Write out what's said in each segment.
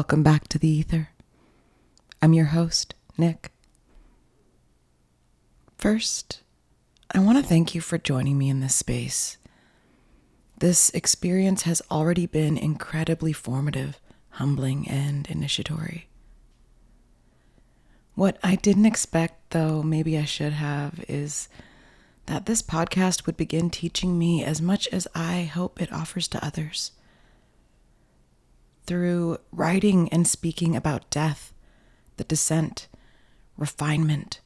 Welcome back to the Aether. I'm your host, Nick. First, I want to thank you for joining me in this space. This experience has already been incredibly formative, humbling, and initiatory. What I didn't expect, though maybe I should have, is that this podcast would begin teaching me as much as I hope it offers to others. Through writing and speaking about death, the descent, refinement,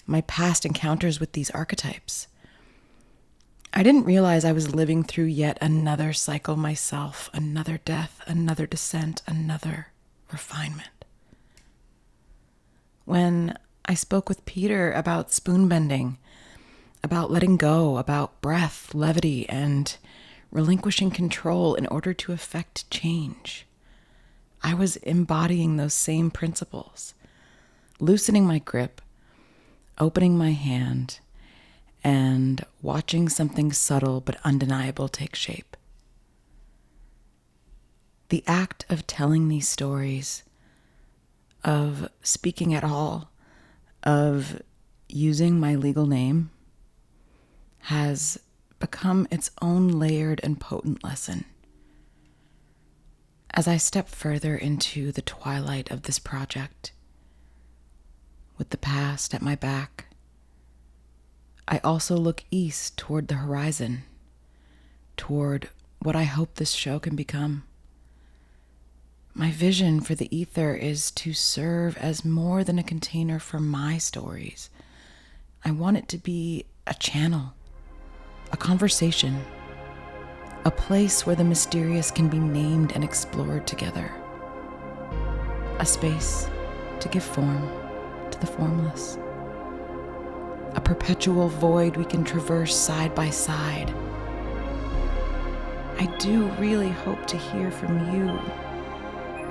my past encounters with these archetypes, I didn't realize I was living through yet another cycle myself, another death, another descent, another refinement. When I spoke with Peter about spoon bending, about letting go, about breath, levity, and relinquishing control in order to effect change, I was embodying those same principles, loosening my grip, opening my hand, and watching something subtle but undeniable take shape. The act of telling these stories, of speaking at all, of using my legal name, has become its own layered and potent lesson. As I step further into the twilight of this project, with the past at my back, I also look east toward the horizon, toward what I hope this show can become. My vision for the Aether is to serve as more than a container for my stories. I want it to be a channel, a conversation, a place where the mysterious can be named and explored together, a space to give form to the formless, a perpetual void we can traverse side by side. I do really hope to hear from you,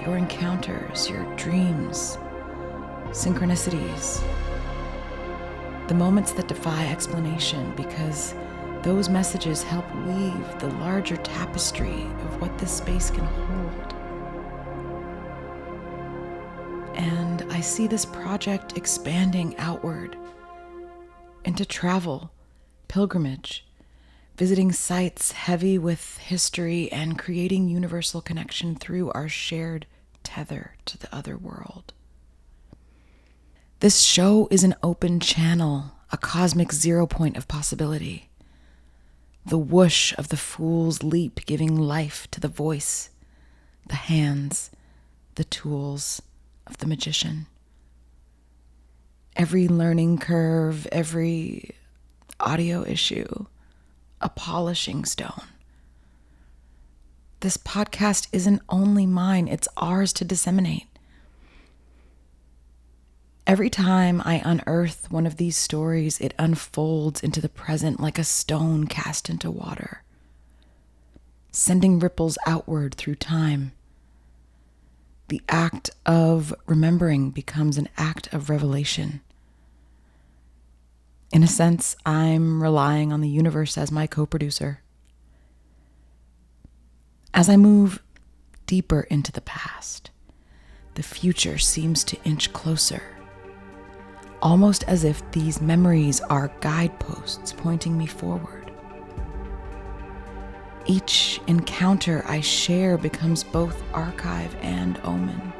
your encounters, your dreams, synchronicities, the moments that defy explanation, because those messages help weave the larger tapestry of what this space can hold. And I see this project expanding outward into travel, pilgrimage, visiting sites heavy with history and creating universal connection through our shared tether to the other world. This show is an open channel, a cosmic zero point of possibility. The whoosh of the fool's leap giving life to the voice, the hands, the tools of the magician. Every learning curve, every audio issue, a polishing stone. This podcast isn't only mine, it's ours to disseminate. Every time I unearth one of these stories, it unfolds into the present like a stone cast into water, sending ripples outward through time. The act of remembering becomes an act of revelation. In a sense, I'm relying on the universe as my co-producer. As I move deeper into the past, the future seems to inch closer, almost as if these memories are guideposts pointing me forward. Each encounter I share becomes both archive and omen,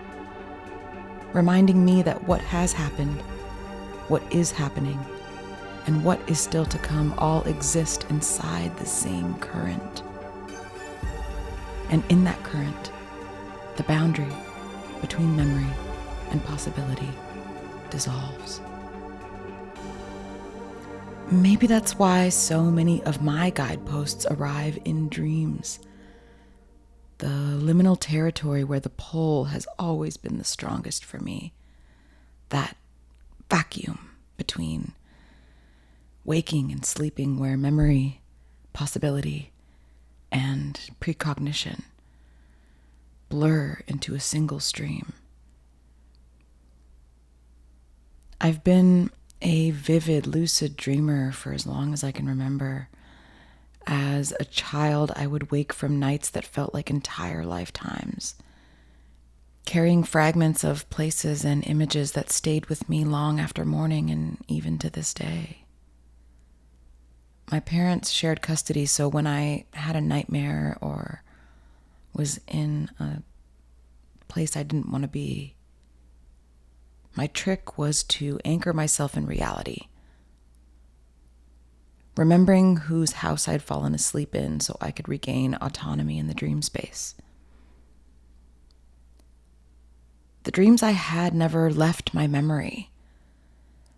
reminding me that what has happened, what is happening, and what is still to come all exist inside the same current. And in that current, the boundary between memory and possibility dissolves. Maybe that's why so many of my guideposts arrive in dreams. The liminal territory where the pull has always been the strongest for me. That vacuum between waking and sleeping, where memory, possibility, and precognition blur into a single stream. I've been a vivid, lucid dreamer for as long as I can remember. As a child, I would wake from nights that felt like entire lifetimes, carrying fragments of places and images that stayed with me long after morning and even to this day. My parents shared custody, so when I had a nightmare or was in a place I didn't want to be, my trick was to anchor myself in reality, remembering whose house I'd fallen asleep in so I could regain autonomy in the dream space. The dreams I had never left my memory.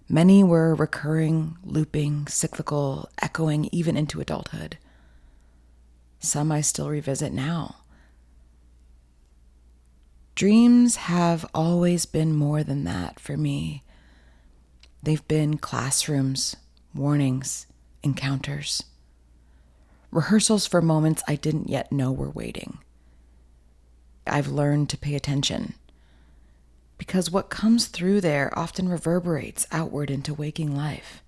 Many were recurring, looping, cyclical, echoing even into adulthood. Some I still revisit now. Dreams have always been more than that for me. They've been classrooms, warnings, encounters, rehearsals for moments I didn't yet know were waiting. I've learned to pay attention, because what comes through there often reverberates outward into waking life,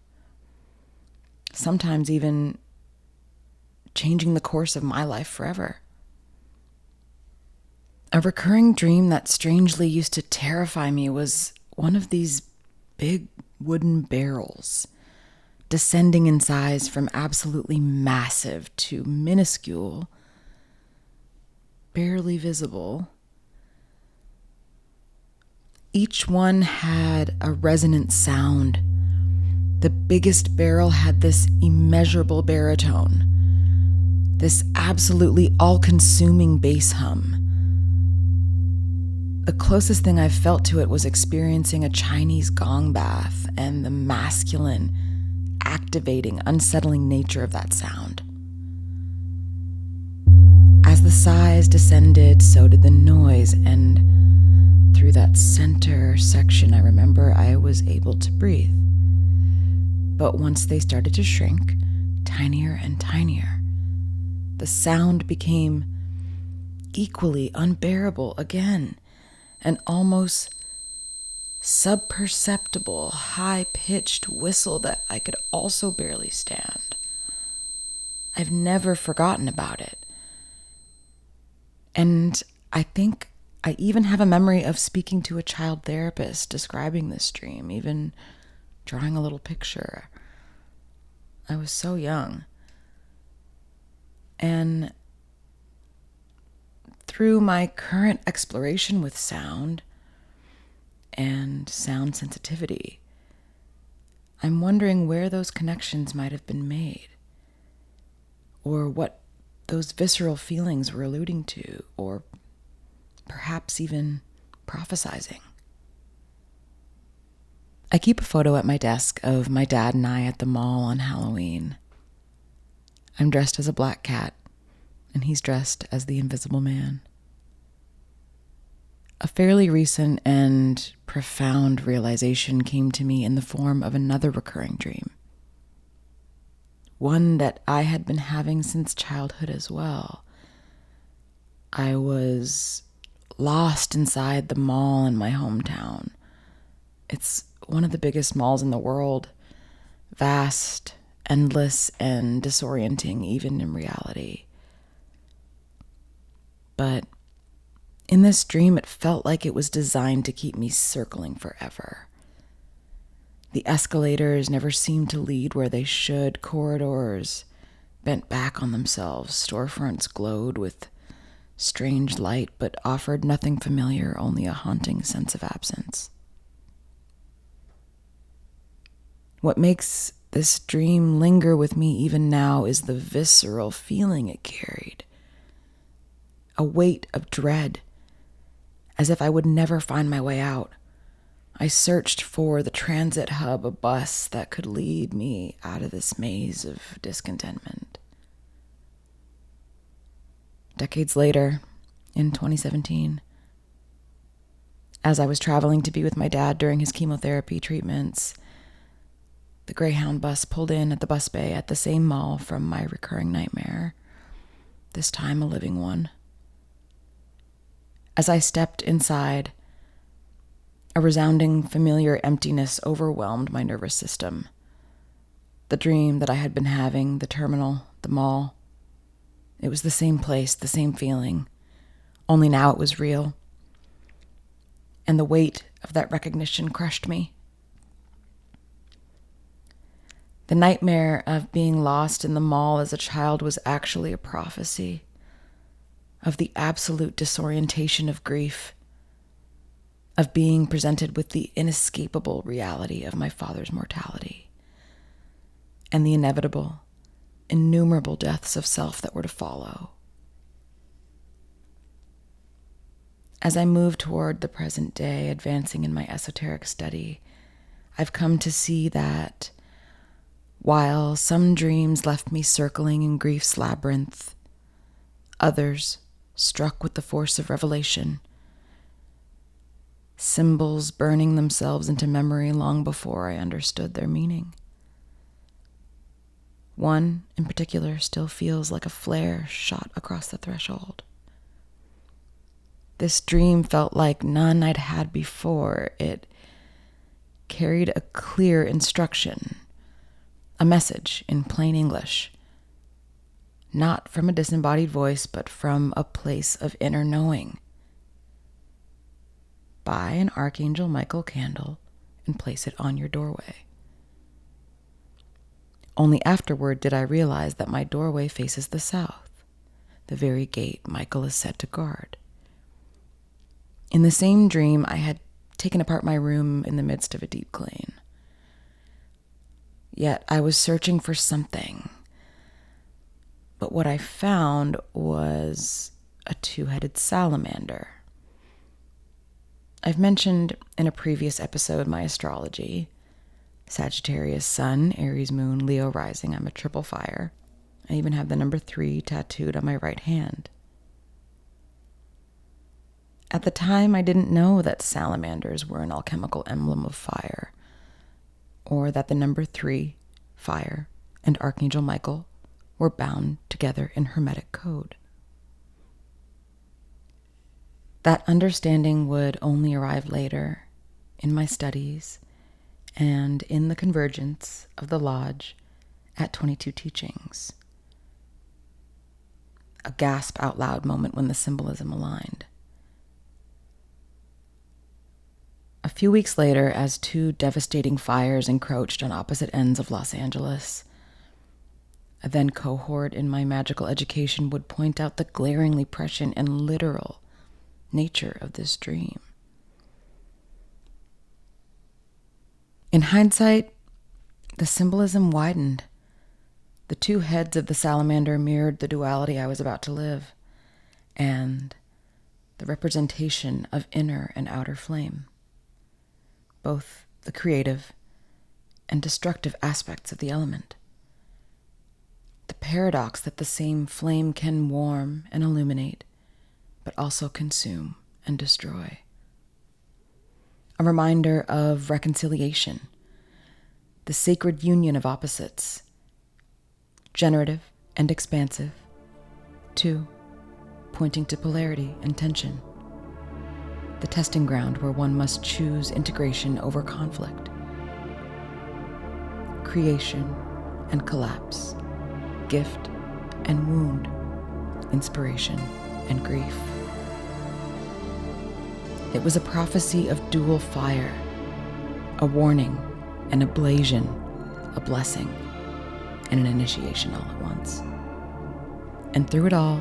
sometimes even changing the course of my life forever. A recurring dream that strangely used to terrify me was one of these big wooden barrels, descending in size from absolutely massive to minuscule, barely visible. Each one had a resonant sound. The biggest barrel had this immeasurable baritone, this absolutely all-consuming bass hum. The closest thing I've felt to it was experiencing a Chinese gong bath and the masculine, activating, unsettling nature of that sound. As the size descended, so did the noise, and through that center section, I remember I was able to breathe. But once they started to shrink, tinier and tinier, the sound became equally unbearable again, an almost subperceptible, high-pitched whistle that I could also barely stand. I've never forgotten about it. And I think I even have a memory of speaking to a child therapist describing this dream, even drawing a little picture. I was so young. And through my current exploration with sound and sound sensitivity, I'm wondering where those connections might have been made, or what those visceral feelings were alluding to, or perhaps even prophesizing. I keep a photo at my desk of my dad and I at the mall on Halloween. I'm dressed as a black cat, and he's dressed as the Invisible Man. A fairly recent and profound realization came to me in the form of another recurring dream. One that I had been having since childhood as well. I was lost inside the mall in my hometown. It's one of the biggest malls in the world, vast, endless, and disorienting even in reality. But in this dream, it felt like it was designed to keep me circling forever. The escalators never seemed to lead where they should. Corridors bent back on themselves. Storefronts glowed with strange light, but offered nothing familiar, only a haunting sense of absence. What makes this dream linger with me even now is the visceral feeling it carried. A weight of dread, as if I would never find my way out. I searched for the transit hub, a bus that could lead me out of this maze of discontentment. Decades later, in 2017, as I was traveling to be with my dad during his chemotherapy treatments, the Greyhound bus pulled in at the bus bay at the same mall from my recurring nightmare, this time a living one. As I stepped inside, a resounding, familiar emptiness overwhelmed my nervous system. The dream that I had been having, the terminal, the mall, it was the same place, the same feeling, only now it was real. and the weight of that recognition crushed me. The nightmare of being lost in the mall as a child was actually a prophecy of the absolute disorientation of grief, of being presented with the inescapable reality of my father's mortality, and the inevitable, innumerable deaths of self that were to follow. As I move toward the present day, advancing in my esoteric study, I've come to see that while some dreams left me circling in grief's labyrinth, others, struck with the force of revelation, symbols burning themselves into memory long before I understood their meaning. One, in particular, still feels like a flare shot across the threshold. This dream felt like none I'd had before. It carried a clear instruction, a message in plain English, not from a disembodied voice, but from a place of inner knowing. Buy an Archangel Michael candle and place it on your doorway. Only afterward did I realize that my doorway faces the south, the very gate Michael is set to guard. In the same dream, I had taken apart my room in the midst of a deep clean. Yet I was searching for something. But what I found was a two-headed salamander. I've mentioned in a previous episode my astrology. Sagittarius Sun, Aries Moon, Leo Rising. I'm a triple fire. I even have the number 3 tattooed on my right hand. At the time, I didn't know that salamanders were an alchemical emblem of fire, or that the number 3, fire, and Archangel Michael were bound together in Hermetic code. That understanding would only arrive later, in my studies, and in the convergence of the Lodge at 22 Teachings. A gasp out loud moment when the symbolism aligned. A few weeks later, as 2 devastating fires encroached on opposite ends of Los Angeles, a then cohort in my magical education would point out the glaringly prescient and literal nature of this dream. In hindsight, the symbolism widened. The 2 heads of the salamander mirrored the duality I was about to live, and the representation of inner and outer flame, both the creative and destructive aspects of the element. The paradox that the same flame can warm and illuminate, but also consume and destroy. A reminder of reconciliation, the sacred union of opposites, generative and expansive, 2, pointing to polarity and tension. The testing ground where one must choose integration over conflict. Creation and collapse, gift and wound, inspiration and grief. It was a prophecy of dual fire, a warning, an ablation, a blessing, and an initiation all at once. And through it all,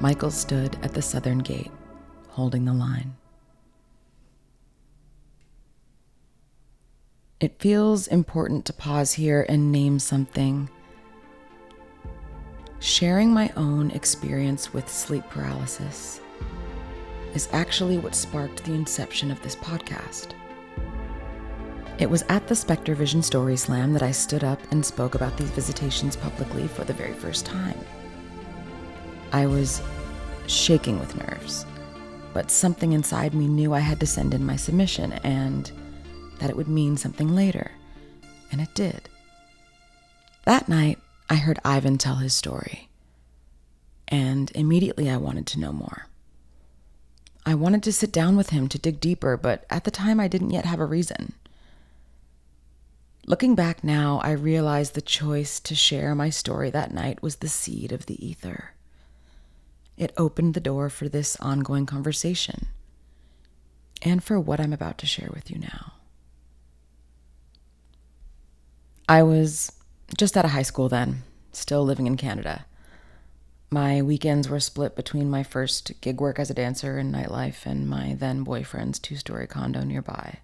Michael stood at the southern gate, holding the line. It feels important to pause here and name something. Sharing my own experience with sleep paralysis is actually what sparked the inception of this podcast. It was at the Spectre Vision Story Slam that I stood up and spoke about these visitations publicly for the very first time. I was shaking with nerves, but something inside me knew I had to send in my submission and that it would mean something later, and it did. That night, I heard Ivan tell his story, and immediately I wanted to know more. I wanted to sit down with him to dig deeper, but at the time I didn't yet have a reason. Looking back now, I realize the choice to share my story that night was the seed of the Aether. It opened the door for this ongoing conversation. and for what I'm about to share with you now. I was just out of high school then, still living in Canada. My weekends were split between my first gig work as a dancer in nightlife and my then boyfriend's 2-story condo nearby.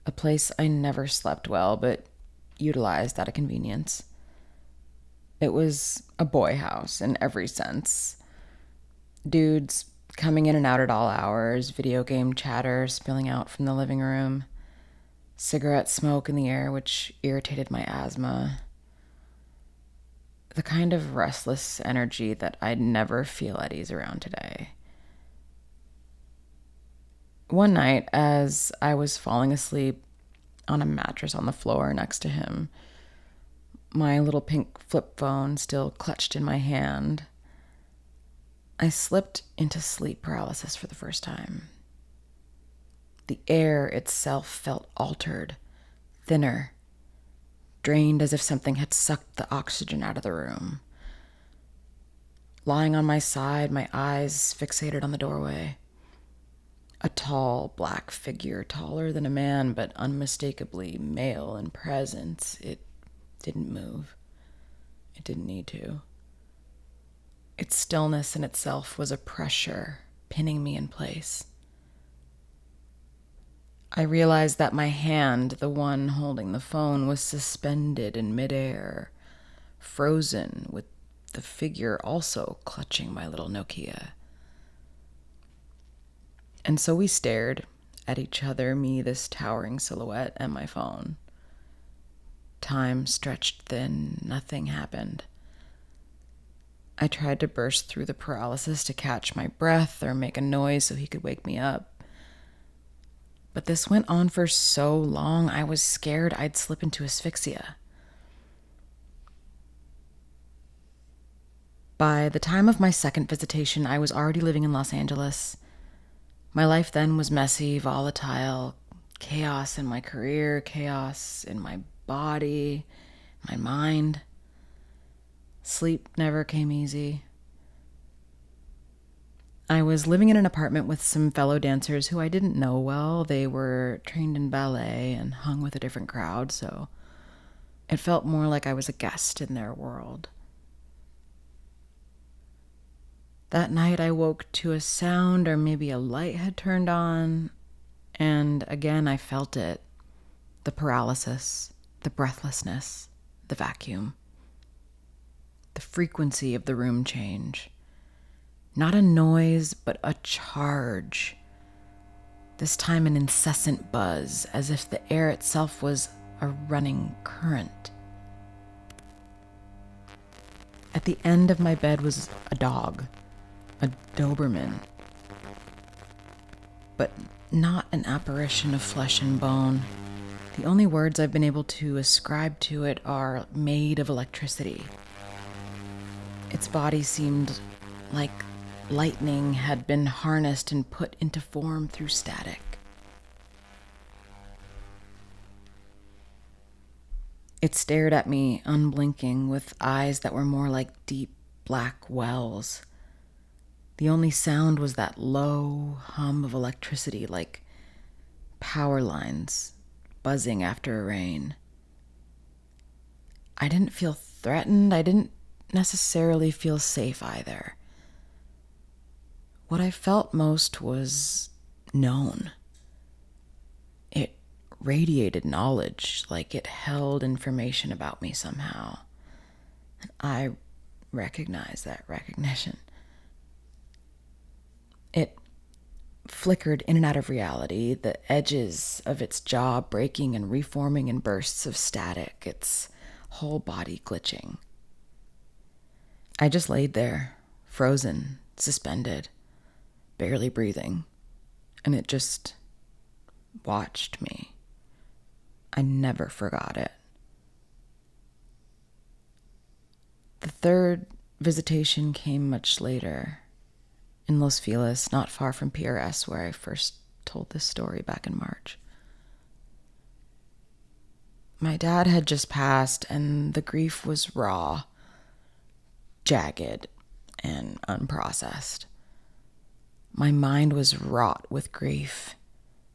A place I never slept well, but utilized out of convenience. It was a boy house in every sense. Dudes coming in and out at all hours, video game chatter spilling out from the living room, cigarette smoke in the air which irritated my asthma. The kind of restless energy that I'd never feel at ease around today. One night, as I was falling asleep on a mattress on the floor next to him, my little pink flip phone still clutched in my hand, I slipped into sleep paralysis for the first time. The air itself felt altered, thinner, drained as if something had sucked the oxygen out of the room. Lying on my side, my eyes fixated on the doorway. A tall, black figure, taller than a man, but unmistakably male in presence. It didn't move. It didn't need to. Its stillness in itself was a pressure, pinning me in place. I realized that my hand, the one holding the phone, was suspended in midair, frozen, with the figure also clutching my little Nokia. And so we stared at each other, me, this towering silhouette, and my phone. Time stretched thin, nothing happened. I tried to burst through the paralysis to catch my breath or make a noise so he could wake me up. But this went on for so long, I was scared I'd slip into asphyxia. By the time of my second visitation, I was already living in Los Angeles. My life then was messy, volatile, chaos in my career, chaos in my body, my mind. Sleep never came easy. I was living in an apartment with some fellow dancers who I didn't know well. They were trained in ballet and hung with a different crowd, so it felt more like I was a guest in their world. That night I woke to a sound, or maybe a light had turned on, and again I felt it. The paralysis, the breathlessness, the vacuum. The frequency of the room change. Not a noise, but a charge. This time an incessant buzz, as if the air itself was a running current. At the end of my bed was a dog, a Doberman. But not an apparition of flesh and bone. The only words I've been able to ascribe to it are made of electricity. Its body seemed like lightning had been harnessed and put into form through static. It stared at me, unblinking, with eyes that were more like deep black wells. The only sound was that low hum of electricity, like power lines buzzing after a rain. I didn't feel threatened. I didn't necessarily feel safe either. What I felt most was known. It radiated knowledge, like it held information about me somehow. And I recognized that recognition. It flickered in and out of reality, the edges of its jaw breaking and reforming in bursts of static, its whole body glitching. I just laid there, frozen, suspended, barely breathing, and it just watched me. I never forgot it. The third visitation came much later, in Los Feliz, not far from PRS, where I first told this story back in March. My dad had just passed, and the grief was raw, jagged, and unprocessed. My mind was wrought with grief.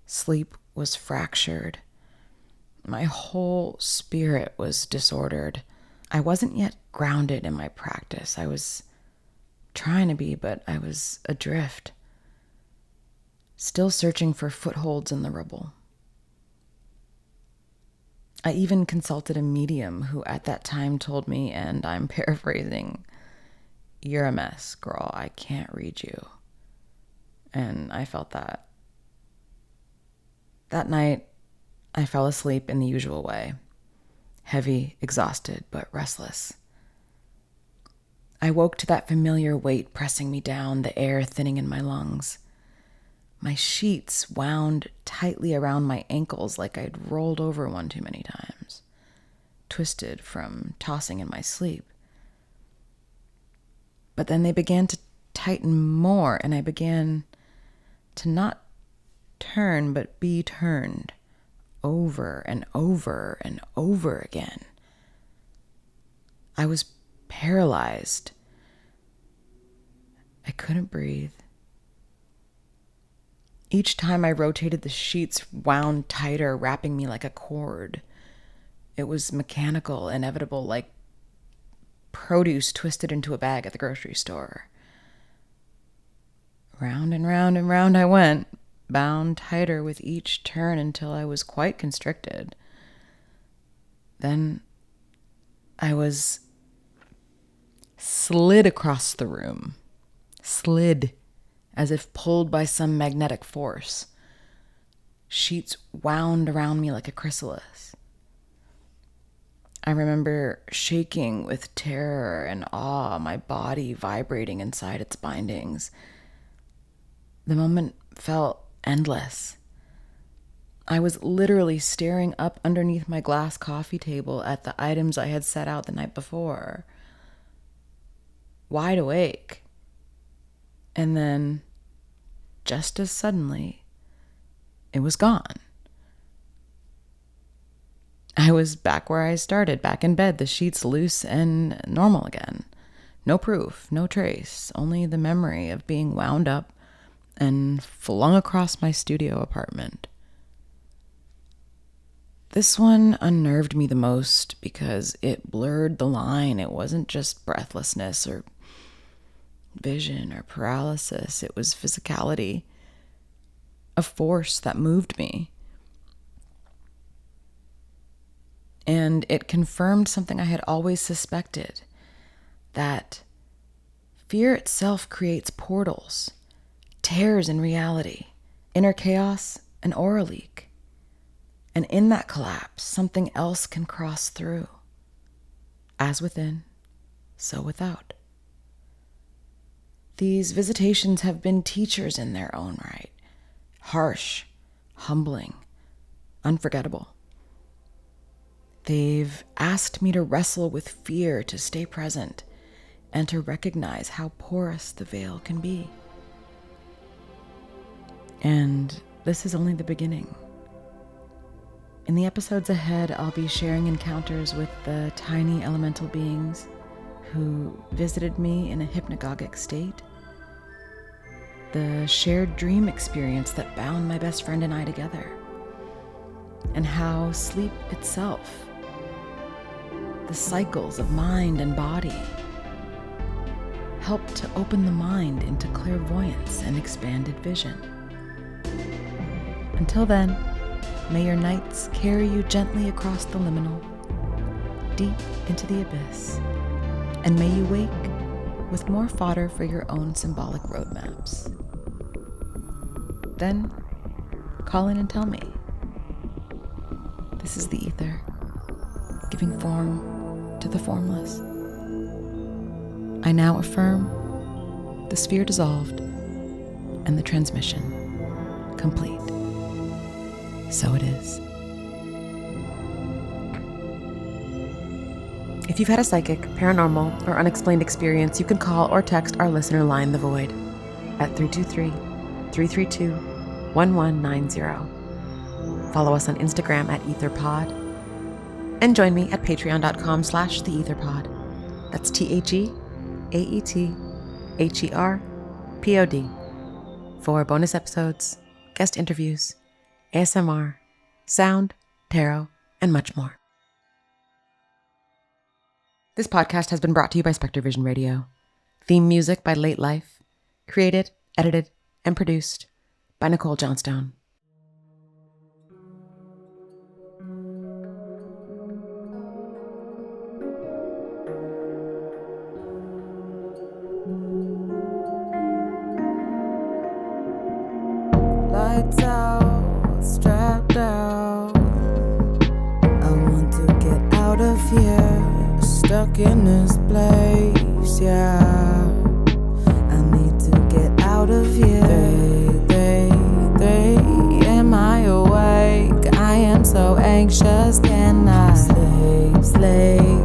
Sleep was fractured. My whole spirit was disordered. I wasn't yet grounded in my practice. I was trying to be, but I was adrift, still searching for footholds in the rubble. I even consulted a medium who at that time told me, and I'm paraphrasing, "You're a mess, girl. I can't read you." And I felt that. That night, I fell asleep in the usual way, heavy, exhausted, but restless. I woke to that familiar weight pressing me down, the air thinning in my lungs. My sheets wound tightly around my ankles like I'd rolled over one too many times, twisted from tossing in my sleep. But then they began to tighten more, and I began to not turn, but be turned over and over and over again. I was paralyzed. I couldn't breathe. Each time I rotated, the sheets wound tighter, wrapping me like a cord. It was mechanical, inevitable, like produce twisted into a bag at the grocery store. Round and round and round I went, bound tighter with each turn until I was quite constricted. Then I was slid across the room. Slid, as if pulled by some magnetic force. Sheets wound around me like a chrysalis. I remember shaking with terror and awe, my body vibrating inside its bindings. The moment felt endless. I was literally staring up underneath my glass coffee table at the items I had set out the night before, wide awake. And then, just as suddenly, it was gone. I was back where I started, back in bed, the sheets loose and normal again. No proof, no trace, only the memory of being wound up and flung across my studio apartment. This one unnerved me the most because it blurred the line. It wasn't just breathlessness or vision or paralysis. It was physicality, a force that moved me. And it confirmed something I had always suspected, that fear itself creates portals, tears in reality, inner chaos, an aura leak. And in that collapse, something else can cross through. As within, so without. These visitations have been teachers in their own right. Harsh, humbling, unforgettable. They've asked me to wrestle with fear, to stay present, and to recognize how porous the veil can be. And this is only the beginning. In the episodes ahead, I'll be sharing encounters with the tiny elemental beings who visited me in a hypnagogic state, the shared dream experience that bound my best friend and I together, and how sleep itself, the cycles of mind and body, help to open the mind into clairvoyance and expanded vision. Until then, may your nights carry you gently across the liminal, deep into the abyss, and may you wake with more fodder for your own symbolic roadmaps. Then, call in and tell me. This is the Aether, giving form to the formless. I now affirm the sphere dissolved and the transmission complete. So it is. If you've had a psychic, paranormal, or unexplained experience, you can call or text our listener line, The Void, at 323-332-1190. Follow us on Instagram at EtherPod, and join me at patreon.com/theetherpod. That's TheAetherPod. for bonus episodes, guest interviews, ASMR, sound, tarot, and much more. This podcast has been brought to you by Spectre Vision Radio. Theme music by Late Life. Created, edited, and produced by Nicole Johnstone. Lights out, strapped out. I want to get out of here, stuck in this place, yeah. I need to get out of here. They, am I awake? I am so anxious, can I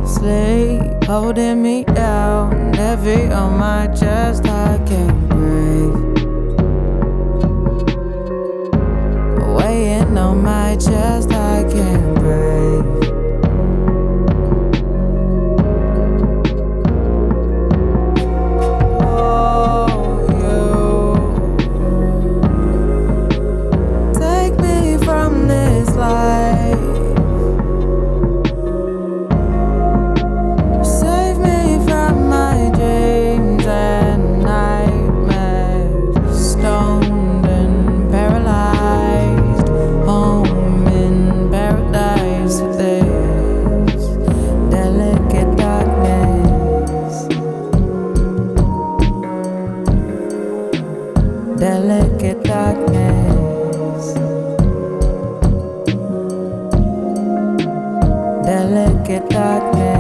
sleep, holding me down, heavy on my chest, I can't breathe. Weighing on my chest, I can't breathe. Oh, you take me from this life. Save me from my dreams and nightmares. Stoned and paralyzed, home in paradise with this delicate darkness. Delicate darkness. Delicate darkness.